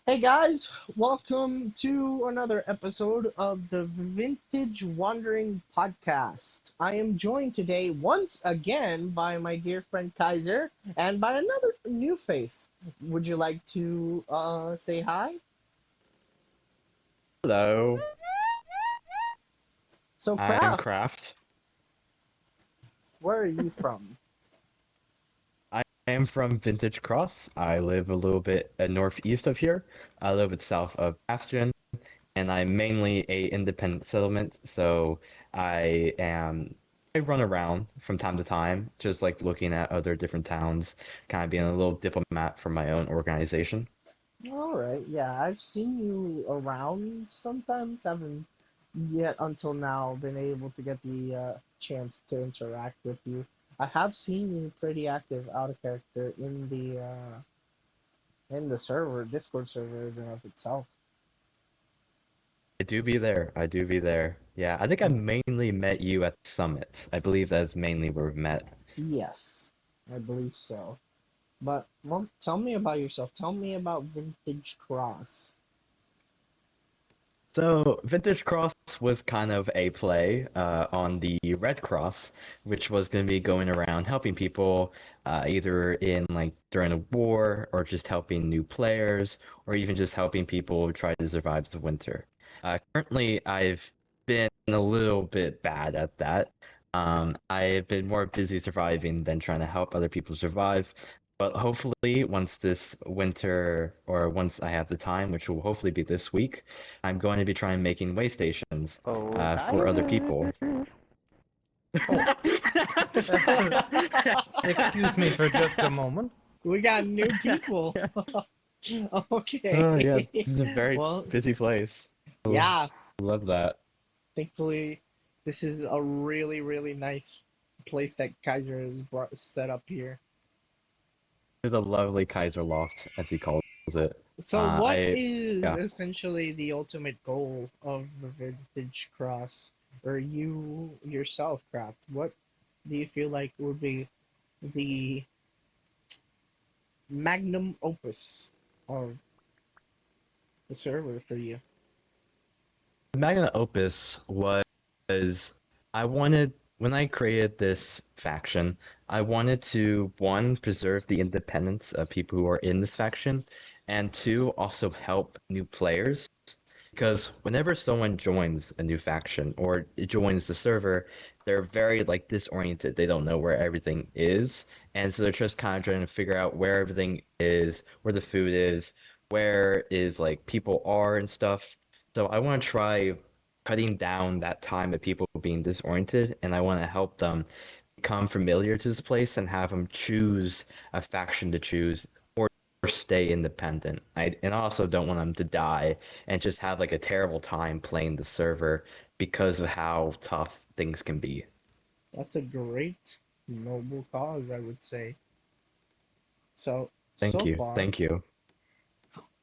Hey guys, welcome to another episode of the Vintage Wandering Podcast. I am joined today once again by my dear friend Kaiser and by another new face. Would you like to say hi? Hello, So I'm Kraft, Kraft. where are you from? I am from Vintage Cross. I live a little bit northeast of here, a little bit south of Bastion, and I'm mainly a independent settlement, so I am I run around from time to time, just like looking at other different towns, kind of being a little diplomat for my own organization. All right, yeah, I've seen you around sometimes, haven't yet until now been able to get the chance to interact with you. I have seen you pretty active out of character in the server, Discord server in and of itself. I do be there. I do be there. Yeah, I think I mainly met you at Summit. I believe that's mainly where we met. Yes, I believe so. But well, tell me about yourself. Tell me about Vintage Cross. So, Vintage Cross was kind of a play on the Red Cross, which was going to be going around helping people either in like during a war or just helping new players or even just helping people try to survive the winter. Currently, I've been a little bit bad at that. I've been more busy surviving than trying to help other people survive. But hopefully, once this winter or once I have the time, which will hopefully be this week, I'm going to be trying making way stations Oh, for other Kaiser. people. Oh, excuse me for just a moment. We got new people. Oh yeah, Okay. this is a very Well, busy place. I yeah, love that. thankfully, this is a really, really nice place that Kaiser has brought set up here. It's a lovely Kaiser loft, as he calls it. So, what I is yeah. essentially the ultimate goal of the Vintage Cross, or you yourself, Craft? What do you feel like would be the magnum opus of the server for you? Magna Opus was I wanted when I created this faction, I wanted to one preserve the independence of people who are in this faction, and two also help new players because whenever someone joins a new faction or joins the server, they're very like disoriented. They don't know where everything is, and so they're just kind of trying to figure out where everything is, where the food is, where is like people are and stuff. So I want to try cutting down that time of people being disoriented, and I want to help them become familiar to this place and have them choose a faction to choose or stay independent. I also don't want them to die and just have like a terrible time playing the server because of how tough things can be. That's a great, noble cause, I would say. So, Thank so you. far, Thank you.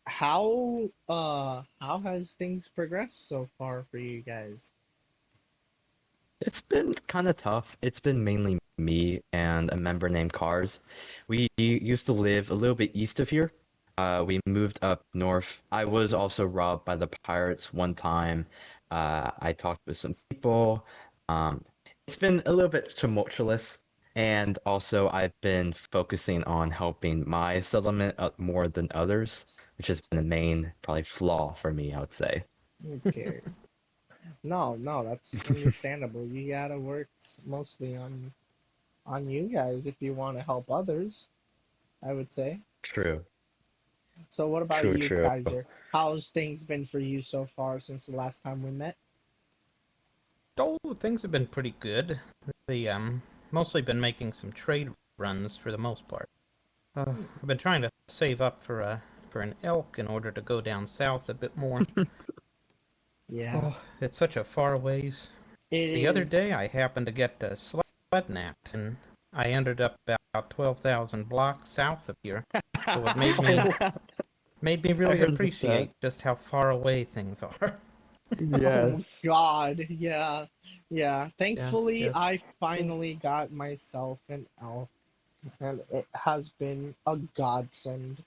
how has things progressed so far for you guys? It's been kind of tough. It's been mainly me and a member named Cars. We used to live a little bit east of here. We moved up north. I was also robbed by the pirates one time. I talked with some people. Um, it's been a little bit tumultuous, and also I've been focusing on helping my settlement up more than others, which has been a main probably flaw for me, I would say. Okay. No, no, that's understandable. You gotta work mostly on you guys if you want to help others, I would say. True, So what about true, you, true. Kaiser? How's things been for you so far since the last time we met? Oh, things have been pretty good. The mostly been making some trade runs for the most part. I've been trying to save up for an elk in order to go down south a bit more. Yeah, Oh, it's such a far ways. it The other is. day I happened to get sled-napped, and I ended up about 12,000 blocks south of here. So it Oh, made me I really heard about that. appreciate just how far away things are. oh Yes. God, yeah, yeah. Yes, Thankfully, yes. I finally got myself an elf, and it has been a godsend.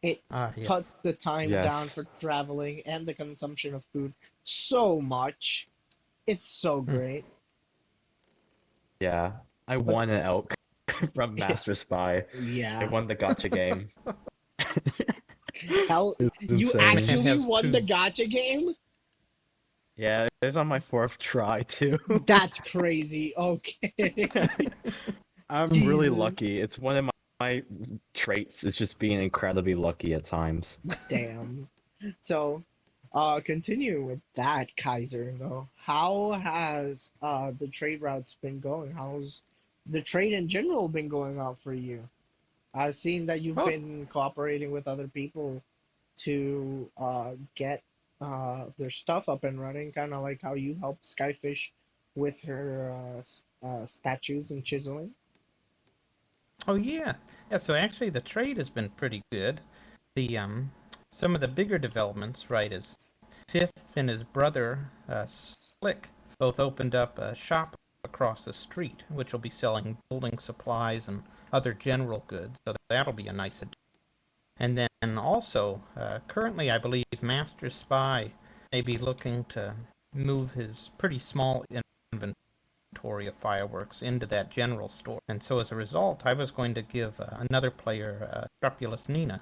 It Yes. cuts the time down for Yes. traveling and the consumption of food so much. It's so Hmm. great. Yeah. I But won an elk from Master Spy. I yeah, won the gotcha game. hell, It's you insane. Man actually has won the two. gotcha game? Yeah, it was on my fourth try too. That's crazy. Okay. I'm really Jesus. lucky. It's one of my traits is just being incredibly lucky at times. Damn. So, continue with that, Kaiser, though. How has the trade routes been going? How's the trade in general been going on for you? I've seen that you've Oh, been cooperating with other people to get their stuff up and running, kind of like how you helped Skyfish with her statues and chiseling. oh yeah. Yeah, so actually the trade has been pretty good. The some of the bigger developments, right, is Fifth and his brother Slick both opened up a shop across the street, which will be selling building supplies and other general goods. So that'll be a nice addition. And then also, currently, I believe Master Spy may be looking to move his pretty small inventory of fireworks into that general store. And so as a result, I was going to give another player, Scrupulous Nina,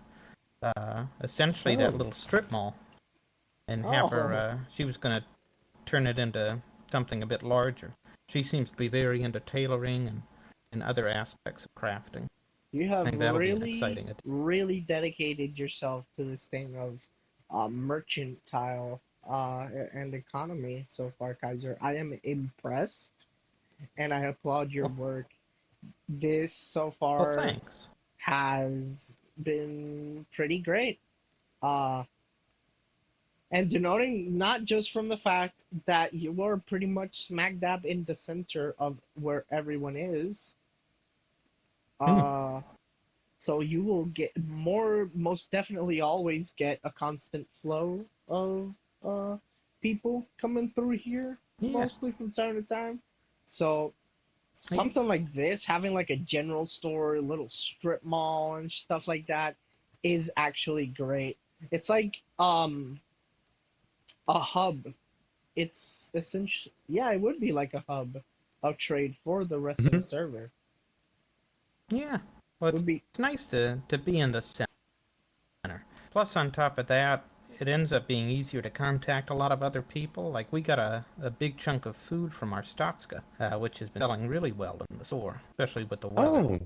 essentially that Oh, little strip mall, and have her. oh, She was going to turn it into something a bit larger. She seems to be very into tailoring and other aspects of crafting. you I have think that'll be an really, exciting addition. really dedicated yourself to this thing of merchantile and economy so far, Kaiser. I am impressed and I applaud your Well, work. This so well, far thanks. has been pretty great. Uh, and denoting not just from the fact that you are pretty much smack dab in the center of where everyone is, Hmm. uh, so you will get more, most definitely always get a constant flow of people coming through here, Yeah. mostly from time to time. So something like this, having like a general store, a little strip mall and stuff like that, is actually great. It's like a hub. It's essentially, yeah, it would be like a hub of trade for the rest of the Mhm. server. Yeah. Well, Would be, it's nice to be in the center. Plus, on top of that, it ends up being easier to contact a lot of other people. Like, we got a big chunk of food from our Statska, which has been selling really well in the store, especially with the weather. Oh,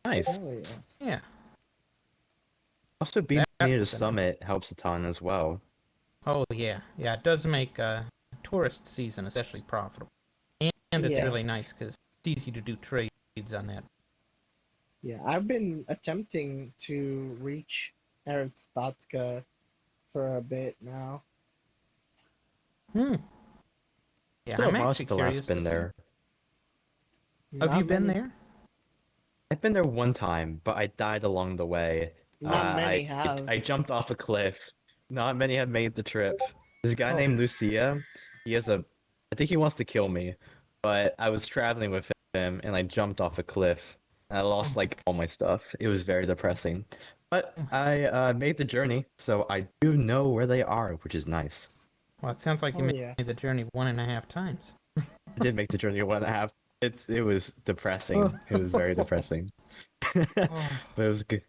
nice. oh yeah. Yeah, Also, being near that's the been. summit helps a ton as well. Oh, yeah. Yeah, it does make tourist season especially profitable. And it's really Yes. nice because it's easy to do trades on that. Yeah, I've been attempting to reach Arstotzka for a bit now. Hmm. It's Yeah, been a I'm while actually since the last curious to been see. there. Have you Not been many, there? I've been there one time, but I died along the way. not I many have. I jumped off a cliff. Not many have made the trip. There's a guy Oh. named Lucia. He has a, I think he wants to kill me, but I was traveling with him and I jumped off a cliff and I Oh lost my like all my stuff. It was very depressing. But Oh my God. I made the journey, so I do know where they are, which is nice. Well, it sounds like you Oh yeah. made the journey 1.5 times. I did make the journey 1.5. It was Oh. depressing. It was very depressing. Oh. But it was good.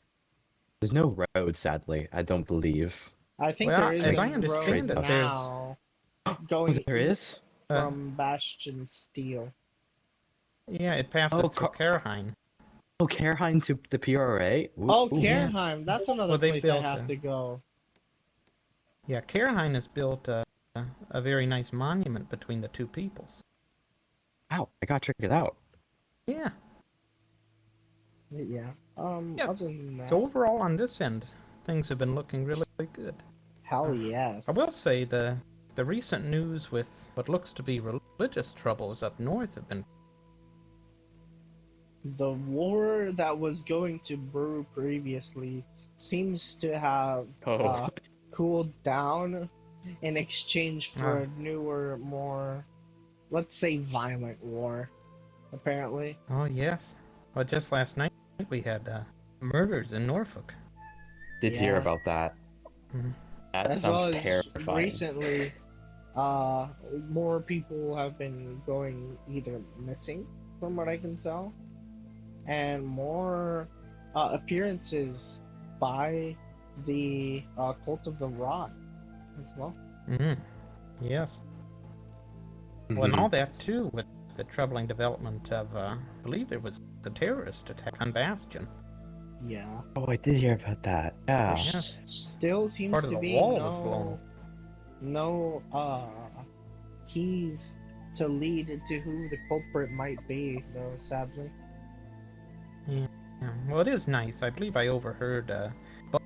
There's no road, sadly. I don't believe. I think there Well, is as a I Straight road understand it, up. there's now Oh, going there is? east uh, from Bastion Steel. yeah, it passes Oh, through Karheim. oh, Careheim to the PRA? Ooh, Oh, ooh. Yeah. Kerheim, that's another Well, they place I built have to go. yeah, Karheim has built a very nice monument between the two peoples. Wow, I gotta check it out. Yeah. Yeah. Yeah. Other than So that, overall, on this end, things have been looking really good. hell I will yes. say the recent news with what looks to be religious troubles up north have been. The war that was going to brew previously seems to have Oh, cooled down in exchange for Ah, a newer, more, let's say, violent war, apparently. oh yes. Well, just last night we had murders in Norfolk. did hear Yeah. about that. Mhm. That As well sounds as terrifying. recently, more people have been going either missing, from what I can tell, and more appearances by the cult of the Rod as well. Mhm. Yes. Well, and Mhm. all that too, with the troubling development of, I believe there was a terrorist attack on Bastion. Yeah. Oh, I did hear about that. There Yeah. Yes. still Part seems of to the be wall was blown up. no keys to lead to who the culprit might be, though, sadly. Yeah. Well, it is nice. I believe I overheard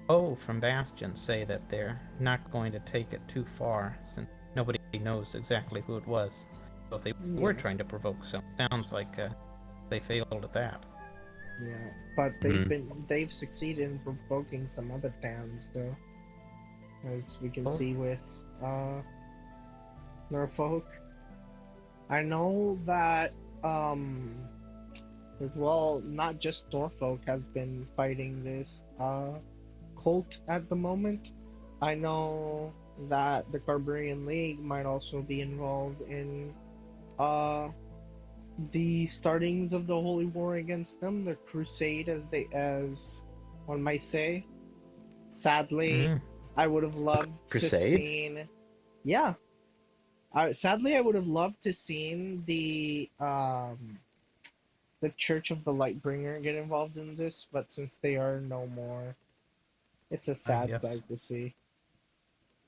Bo from Bastion say that they're not going to take it too far since nobody knows exactly who it was. So if they were Yeah, trying to provoke some, sounds like they failed at that. yeah. But Mhm. they've succeeded in provoking some other towns though, as we can Oh, see with Norfolk. I know that as well, not just Norfolk has been fighting this cult at the moment. I know that the Carburian League might also be involved in uh the startings of the holy war against them, the crusade as one might say. Sadly, mm, I would have loved to Crusade? seen yeah. Sadly, I would have loved to seen the Church of the Lightbringer get involved in this, but since they are no more, it's a sad yes. sight to see.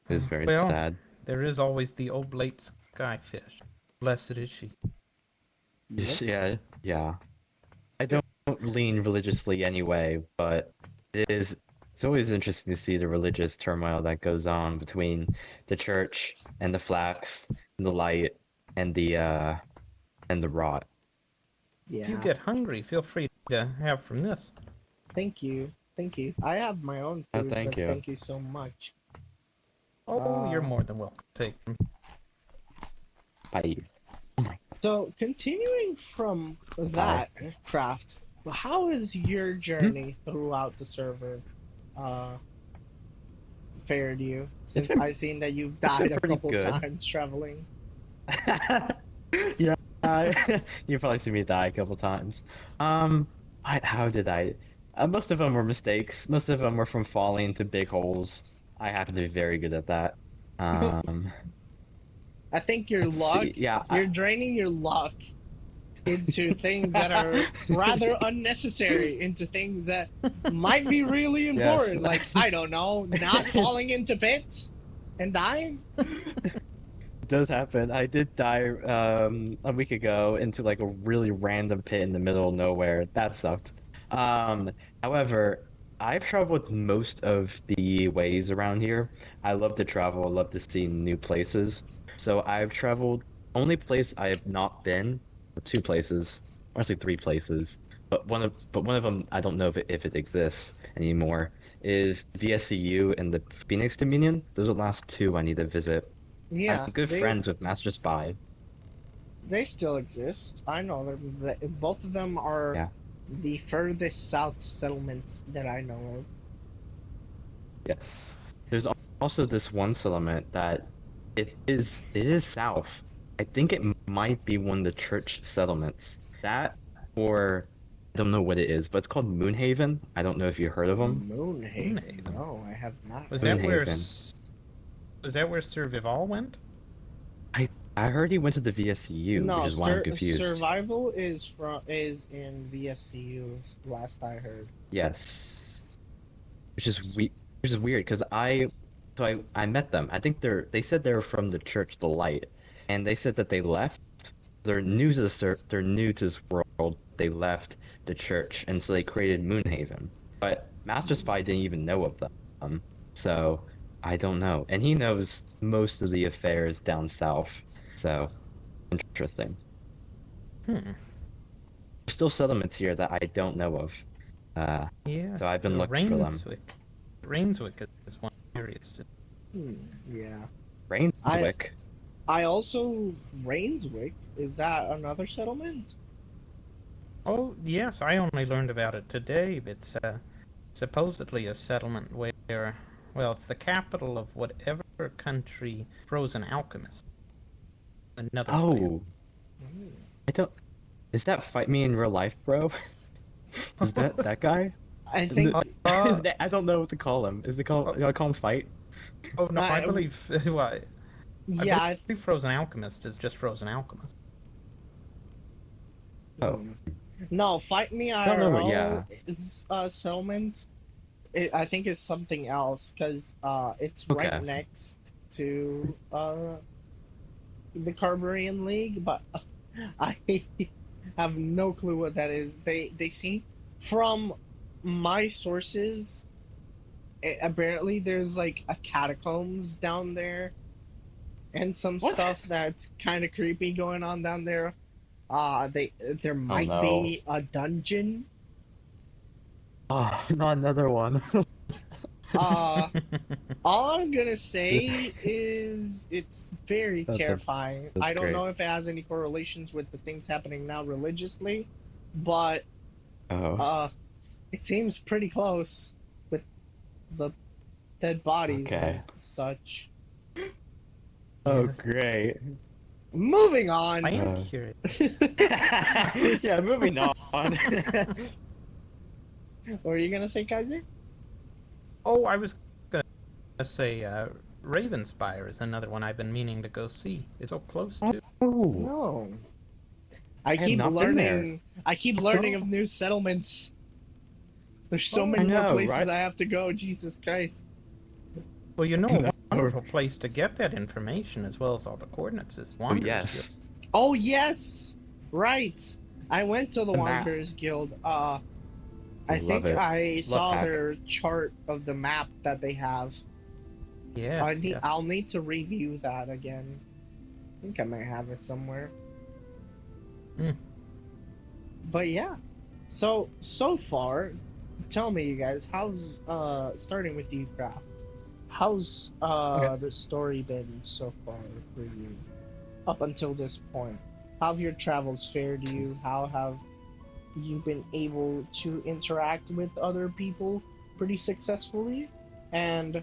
It is very Well, sad. there is always the oblate skyfish. Blessed is she. Yep. Yeah, yeah. I don't lean religiously anyway, but it's always interesting to see the religious turmoil that goes on between the church and the flax and the light and the rot. If you Yeah. get hungry, feel free to have from this. Thank you. Thank you. I have my own Oh, food, thank but you. thank you so much. Oh, you're Uh, more than welcome to take them. Bye. Oh my so continuing from bye. that craft, how is your Hmm? journey throughout the server uh fared you? It's Since been I've seen that you've it's been died a pretty couple good. times traveling. Yeah, you probably see me die a couple times. How did I? Most of them were mistakes. Most of them were from falling into big holes. I happen to be very good at that. Um, I think your let's luck, see. Yeah, you're draining your luck into things that are rather unnecessary, into things that might be really yes. important. Like, I don't know, not falling into pits and dying. It does happen. I did die a week ago into like a really random pit in the middle of nowhere. That sucked. Um, However, I've traveled most of the ways around here. I love to travel. I love to see new places. So I've traveled only place I have not been, two places, honestly three places. But one of them I don't know if it exists anymore is VSCU and the Phoenix Dominion. Those are the last two I need to visit. I'm Yeah, good friends with Master Spy. they still exist. I know them. Both of them are Yeah, the furthest south settlements that I know of. yes. There's also this one settlement that it is south. I think it might be one of the church settlements. That or I don't know what it is, but it's called Moonhaven. I don't know if you heard of them. Moonhaven. Moonhaven. No, I have not Was heard that of where Moonhaven. S- was that where Sir Vival went? I I heard he went to the VSCU, which No, is why I'm confused. survival is in VSCU. Last I heard. Yes, which is which is weird because I met them. I think they said they were from the Church the Light, and they said that they left. They're new to this world. They left the church, and so they created Moonhaven. But Master Spy didn't even know of them, so I don't know. And he knows most of the affairs down south, so interesting. Hmm. There's still settlements here that I don't know of, so Yes, I've been looking for them. Rainswick is one curious. Yeah. I Rainswick. I also Rainswick. Is that another settlement? Oh, yes, I only learned about it today. It's supposedly a settlement where They're, well, it's the capital of whatever country Frozen Alchemist, another player. Oh, I don't. Is that Fight Me in Real Life, bro? Is that guy? I N- think Is Uh, that, I don't know what to call him. Is it called? oh, Do I call him Fight? oh no, I I believe, well, I yeah. believe Frozen Alchemist is just Frozen Alchemist. Oh, No, Fight Me I don't know what. IRL Yeah. is settlement. I think it's something else because it's right Okay. next to the Carburian League, but I have no clue what that is. They seem from my sources. Apparently, there's like a catacombs down there and some What? stuff that's kind of creepy going on down there. There Oh might no. be a dungeon. Oh, not another one. Uh, all I'm gonna say is it's very That's terrifying. that's I don't great. know if it has any correlations with the things happening now religiously, but Oh, uh, it seems pretty close with the dead bodies and okay. such. Oh, Yes. great. Moving I on. am curious. Yeah, moving on. What are you gonna say, Kaiser? Oh, I was gonna say Ravenspire is another one I've been meaning to go see. It's so close to. Oh, No. I have not been there. I keep learning Oh, of new settlements. There's so Oh, I many more know, places right? I have to go. Jesus Christ. well, you know, I a know. wonderful place to get that information as well as all the coordinates is Oh, Wanderers Guild. yes. Oh yes, right. I went to the The map. Wanderers Guild. I I love think it. I Love saw hack. their chart of the map that they have. Yes, yes. I'll need to review that again. I think I might have it somewhere. Hmm. But yeah. So far, tell me you guys, how's starting with you, Craft? How's Okay. the story been so far for you up until this point? How have your travels fared you? How have you been able to interact with other people pretty successfully? And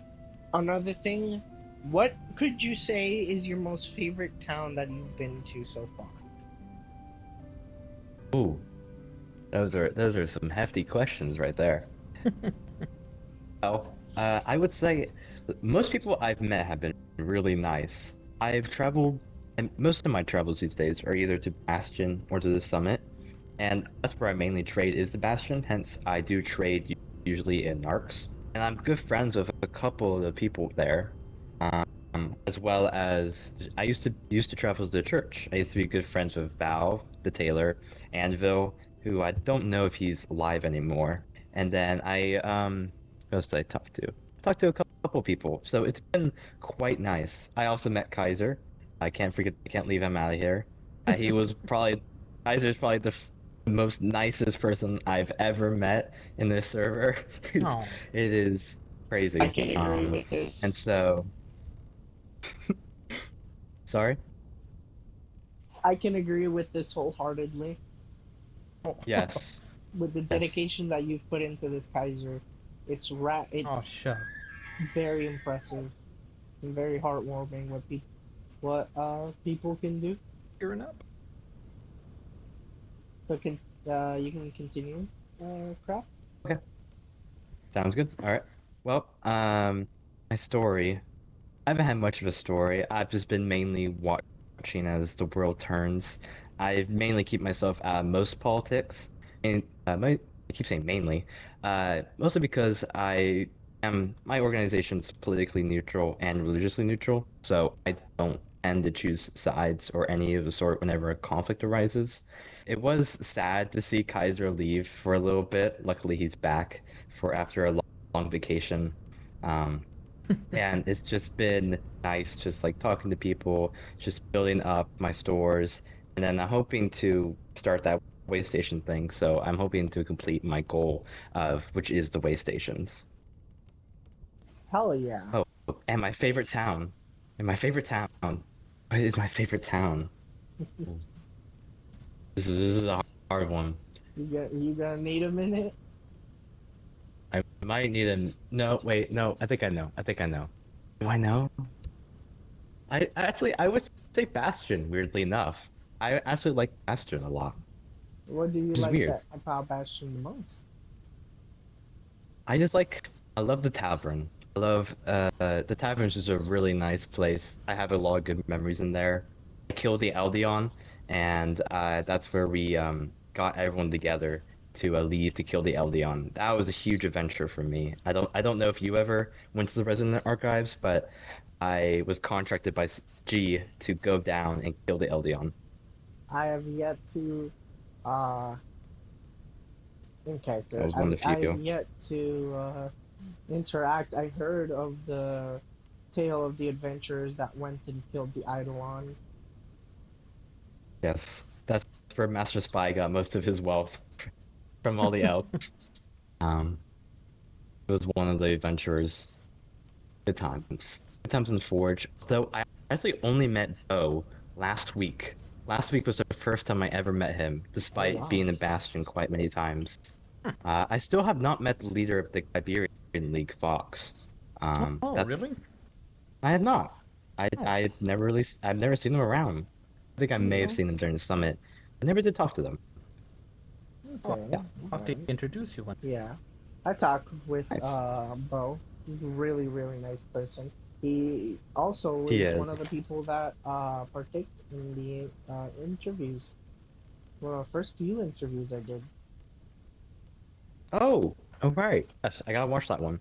another thing, what could you say is your most favorite town that you've been to so far? Ooh, those are some hefty questions right there. Well, I would say most people I've met have been really nice. I've traveled, and most of my travels these days are either to Bastion or to the Summit, and that's where I mainly trade is the Bastion. Hence, I do trade usually in Narcs, and I'm good friends with a couple of the people there, as well as I used to travel to the church. I used to be good friends with Val, the tailor, Anvil, who I don't know if he's alive anymore. And then who else did I talk to? Talked to a couple people, so it's been quite nice. I also met Kaiser. I can't leave him out of here. He was probably Kaiser's probably the most nicest person I've ever met in this server. Oh, It is I crazy. can agree with And this. so, sorry? I can agree with this wholeheartedly. oh, Yes. With the Yes. dedication that you've put into this, Kaiser, oh, it's shut. very impressive and very heartwarming what people can do. Gearing up. So you can continue, Craft. Okay. Sounds good. All right. Well, my story. I haven't had much of a story. I've just been mainly watching as the world turns. I mainly keep myself out of most politics, and I keep saying mainly, mostly because my organization's politically neutral and religiously neutral, so I don't tend to choose sides or any of the sort whenever a conflict arises. It was sad to see Kaiser leave for a little bit. Luckily, he's back for after a long vacation. Um, and it's just been nice just like talking to people, just building up my stores, and then I'm hoping to start that way station thing. So I'm hoping to complete my goal of which is the way stations. Hell yeah. Oh, and my favorite town. And my favorite town. What is my favorite town? Ooh, this is a hard one. You gonna need a minute? I might need a. No, wait, no. I think I know. I think I know. Do I know? I would say Bastion. Weirdly enough, I actually like Bastion a lot. What do you Which is like weird. that about Bastion the most? I just like. I love the tavern. I love. The tavern is just a really nice place. I have a lot of good memories in there. I killed the Eldion, and that's where we got everyone together to leave to kill the Eldion. That was a huge adventure for me. I don't know if you ever went to the Resonant Archives, but I was contracted by G to go down and kill the Eldion. I have yet to, uh, in I character, was one of the I have few. yet to interact. I heard of the tale of the adventurers that went and killed the Eidolon. Yes, that's where Master Spy got most of his wealth from all the elves. Um, it was one of the adventurers. Good times. Good times in Forge. Though I actually only met Bo last week. Last week was the first time I ever met him, Oh despite wow. being in Bastion quite many times. I still have not met the leader of the Iberian League, Fox. Oh, That's really? I have not. Oh, I've never seen him around. I think I there you may have go. seen him during the summit. I never did talk to them. Oh, Okay. Yeah, I'll have to Alright. introduce you one. Yeah. I talked with nice. Bo. He's a really, really nice person. He also He is one of the is. people that partake in the interviews. Well, first few interviews I did. Oh, right. Yes, I gotta watch that one.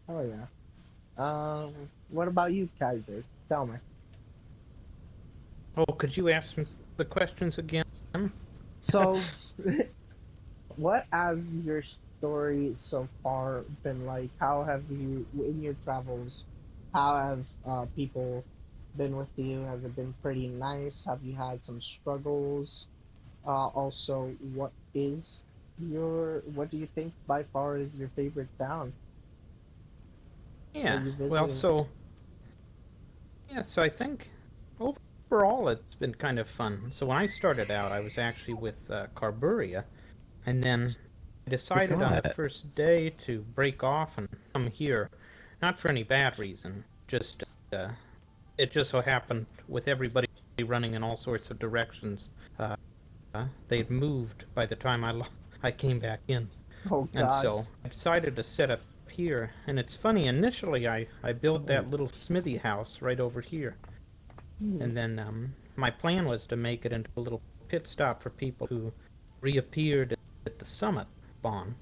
Oh yeah. What about you, Kaiser? Tell me. Oh, could you ask me the questions again? So, what has your story so far been like? How have you, in your travels, how have people been with you? Has it been pretty nice? Have you had some struggles? Also, what do you think by far is your favorite town that Yeah. you Well, visited? so I think overall it's been kind of fun. So when I started out, I was actually with Carburia, and then I decided on the Forgot. first day to break off and come here, not for any bad reason, just it just so happened with everybody running in all sorts of directions, uh, they had moved by the time I came back in. Oh And gosh. so I decided to set up here. And it's funny, initially I built Oh. that little smithy house right over here. Hmm. And then my plan was to make it into a little pit stop for people who reappeared at the summit spawn.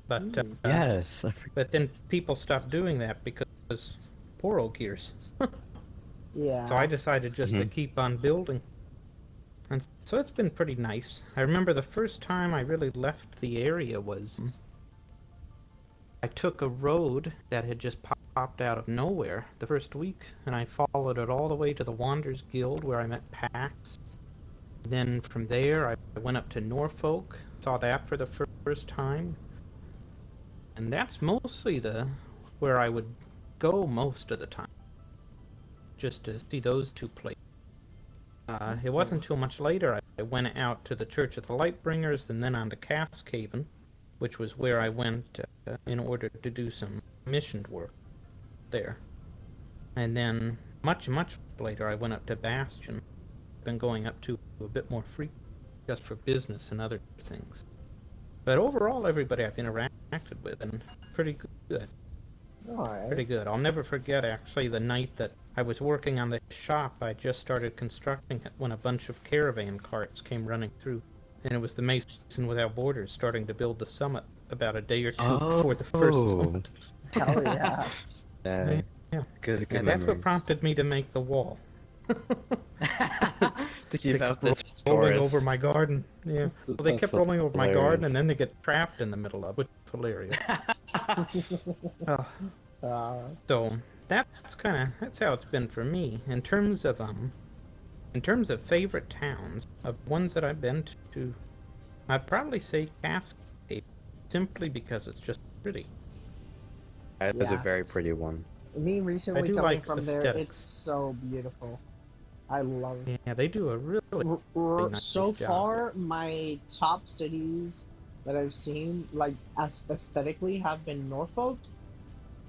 But Hmm. Yes. but then people stopped doing that because poor old gears. So I Yeah. decided just to Mhm. keep on building. And so it's been pretty nice. I remember the first time I really left the area was I took a road that had just popped out of nowhere the first week, and I followed it all the way to the Wanderers Guild where I met Pax. Then from there, I went up to Norfolk, saw that for the first time, and that's mostly the where I would go most of the time, just to see those two places. It wasn't Okay. until much later I went out to the Church of the Lightbringers and then on to Caskhaven, which was where I went in order to do some mission work there. And then much later I went up to Bastion. Been going up to a bit more frequently just for business and other things. But overall, everybody I've interacted with and pretty good. All right. Pretty good. I'll never forget actually the night that I was working on the shop. I just started constructing it when a bunch of caravan carts came running through. And it was the Mason Without Borders starting to build the summit about a day or two before the first Oh. summit. Hell yeah. Yeah, Yeah. good And that's what memories. prompted me to make the wall. To They keep kept out the rolling over my tourists. garden. Yeah. Well, they That's kept rolling over my garden and hilarious. then they get trapped in the middle of it, which is hilarious. Oh, uh, so that's how it's been for me. In terms of favorite towns, of ones that I've been to, I'd probably say Cascade, simply because it's just pretty. That is a yeah. very pretty one. Me I recently do coming like from there, it's aesthetics. so beautiful. I love Yeah, they do a really so nice job. far my top cities that I've seen, like as aesthetically, have been Norfolk,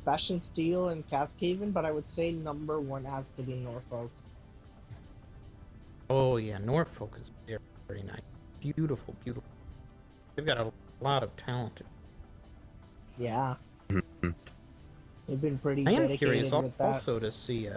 Fashion Steel, and Cascaven, but I would say number one has to be Norfolk. Oh yeah, Norfolk is very, very nice. Beautiful, beautiful. They've got a lot of talent. Yeah, Mhm. they've been pretty I am curious dedicated with that. also to see.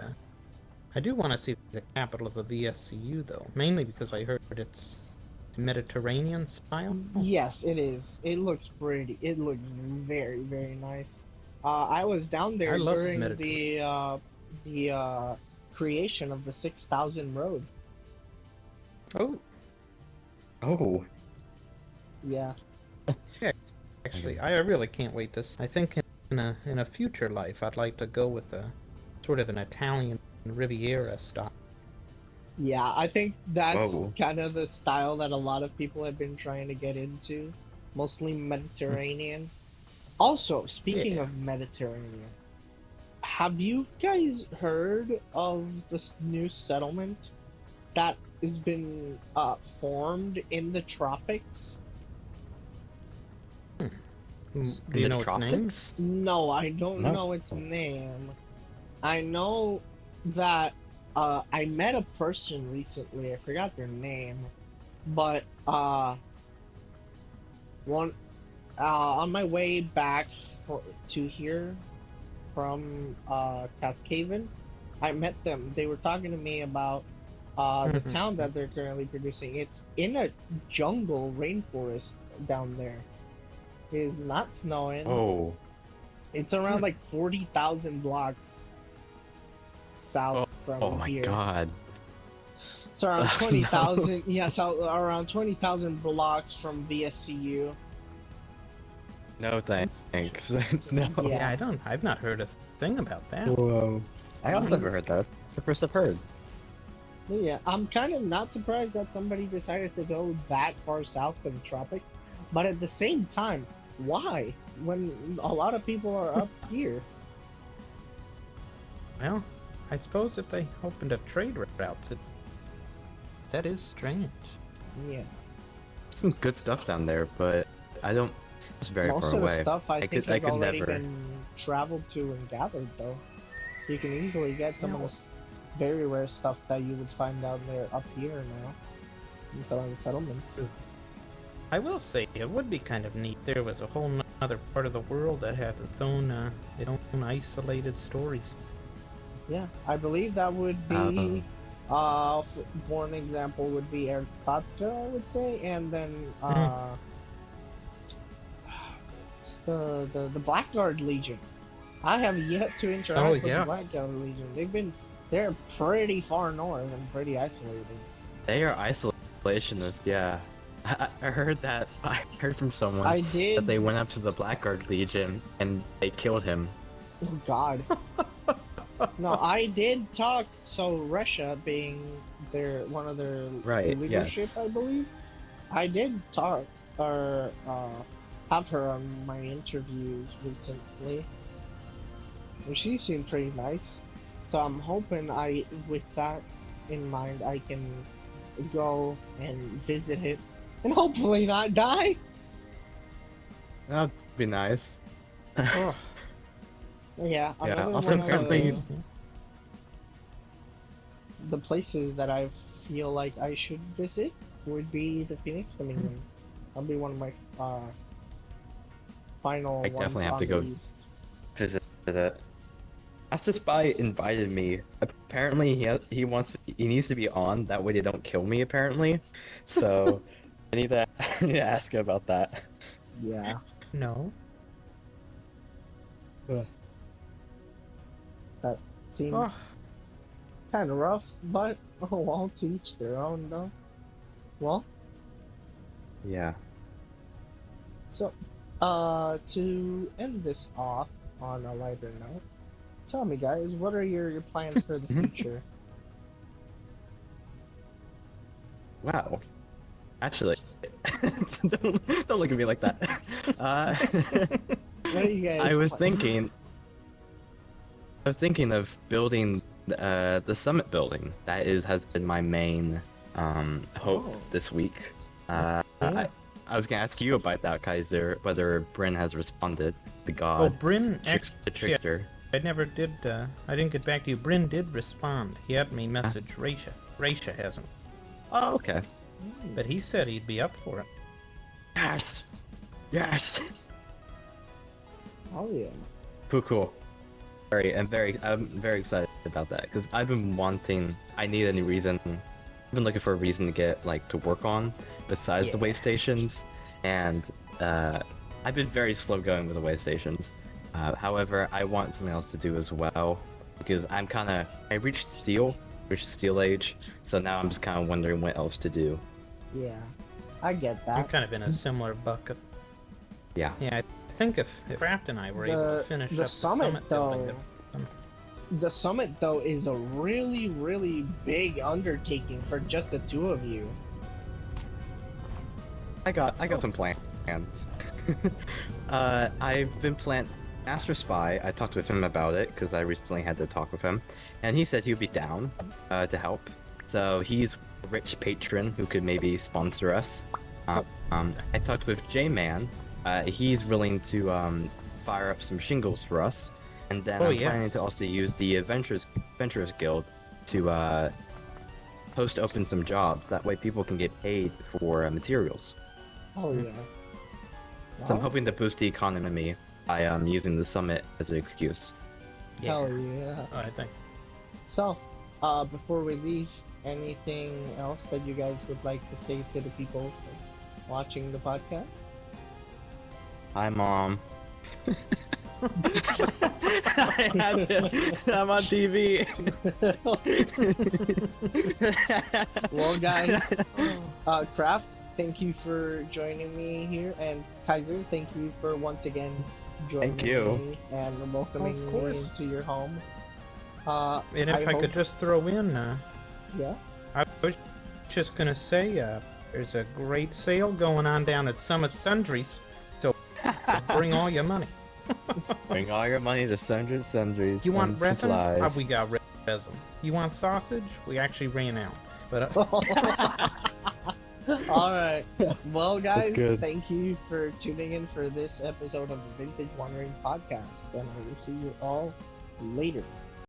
I do want to see the capital of the VSCU though, mainly because I heard it's Mediterranean style. Yes, it is. It looks pretty. It looks very, very nice. I was down I there love during Mediterranean. the creation of the 6,000 road. Oh, Oh. Yeah. yeah. Actually, I really can't wait to. I think in a future life, I'd like to go with a sort of an Italian Riviera style. Yeah, I think that's Whoa. kind of the style that a lot of people have been trying to get into, mostly Hmm. Mediterranean. Also, speaking Yeah. of Mediterranean, have you guys heard of this new settlement that has been formed in the tropics? Do In you the know its name? tropics? No, I don't No. know its name. I know that I met a person recently. I forgot their name, but one on my way back to here from Cascaven, I met them. They were talking to me about the town that they're currently producing. It's in a jungle rainforest down there. It is not snowing. Oh. It's around like 40,000 blocks south Oh. Oh from my here. god. So around No. 20,000, yes, around 20,000 blocks from VSCU. No thanks. No. Yeah, Yeah. I've not heard a thing about that. Whoa. I also Mhm. never heard that. That's the first I've heard. Yeah, I'm kind of not surprised that somebody decided to go that far south to the tropics, but at the same time, why? When a lot of people are up here. Well, I suppose if they opened up trade routes, that is strange. Yeah. Some good stuff down there, but I don't. It's very Most far of the away. stuff I think I has could already never. been traveled to and gathered, though. You can easily get some of Yeah. this very rare stuff that you would find down there up here now in some of the settlements. I will say it would be kind of neat. There was a whole other part of the world that had its own isolated stories. Yeah, I believe that would be, one example would be Erikstatka, I would say, and then, it's the Blackguard Legion. I have yet to interact with the yes. Blackguard Legion. They're pretty far north and pretty isolated. They are isolationists. Yeah. I heard that. I heard from someone I that did, they went up to the Blackguard Legion and they killed him. oh God. No, I did talk, so Russia being one of their Right, leadership, yes. I believe. I did talk, or have her on my interviews recently. And she seemed pretty nice. So I'm hoping with that in mind, I can go and visit it and hopefully not die. That'd be nice. Oh, Yeah, Yeah, another also one of apparently- the places that I feel like I should visit would be the Phoenix Dominion. That'll be one of my final I ones definitely have on to the go list. visit it. Pastor Spy invited me. Apparently, he needs to be on. That way, they don't kill me. Apparently, so I need to I need to ask him about that. Yeah, no. that seems Oh, kind of rough, but oh well, to each their own, though. Well, Yeah. so to end this off on a lighter note, tell me, guys, what are your plans for the future? Wow. Actually, don't look at me like that. What are you guys? I was thinking of building the summit building. That has been my main hope Oh. this week. Yeah. I was gonna ask you about that, Kaiser, whether Bryn has responded. The Oh, god, Bryn, the actually, trickster. I never did, I didn't get back to you. Bryn did respond. He had me message Raisha. Raisha hasn't. Oh, okay. But he said he'd be up for it. Yes. Yes. Oh yeah. Cool. I'm very excited about that because I've been wanting. I need any reason. I've been looking for a reason to get like to work on besides the way stations, and I've been very slow going with the way stations. However, I want something else to do as well because I reached Steel Age, so now I'm just kind of wondering what else to do. Yeah. I get I'm that. kind of in a similar bucket. Yeah. Yeah, I think if Craft and I were able to finish The up summit, building, though. The summit, though, is a really, really big undertaking for just the two of you. I got some plans. I've been Master Spy. I talked with him about it because I recently had to talk with him, and he said he'd be down to help. So he's a rich patron who could maybe sponsor us. I talked with J-Man. He's willing to fire up some shingles for us, and then I'm planning to also use the Adventurers Guild to post open some jobs. That way, people can get paid for materials. Oh yeah. So I'm hoping to boost the economy by using the summit as an excuse. Hell yeah. I think. So, before we leave, anything else that you guys would like to say to the people watching the podcast? Hi, Mom. I'm on TV. Well, guys, Kraft, thank you for joining me here, and Kaiser, thank you for once again joining me and welcoming me into your home. And if I could just throw in, yeah, I was just gonna say, there's a great sale going on down at Summit Sundries, so bring all your money. Bring all your money to Sundries. You want resin? Supplies. We got resin. You want sausage? We actually ran out. But all right. Well, guys, good. thank you for tuning in for this episode of the Vintage Wandering Podcast, and I will see you all later.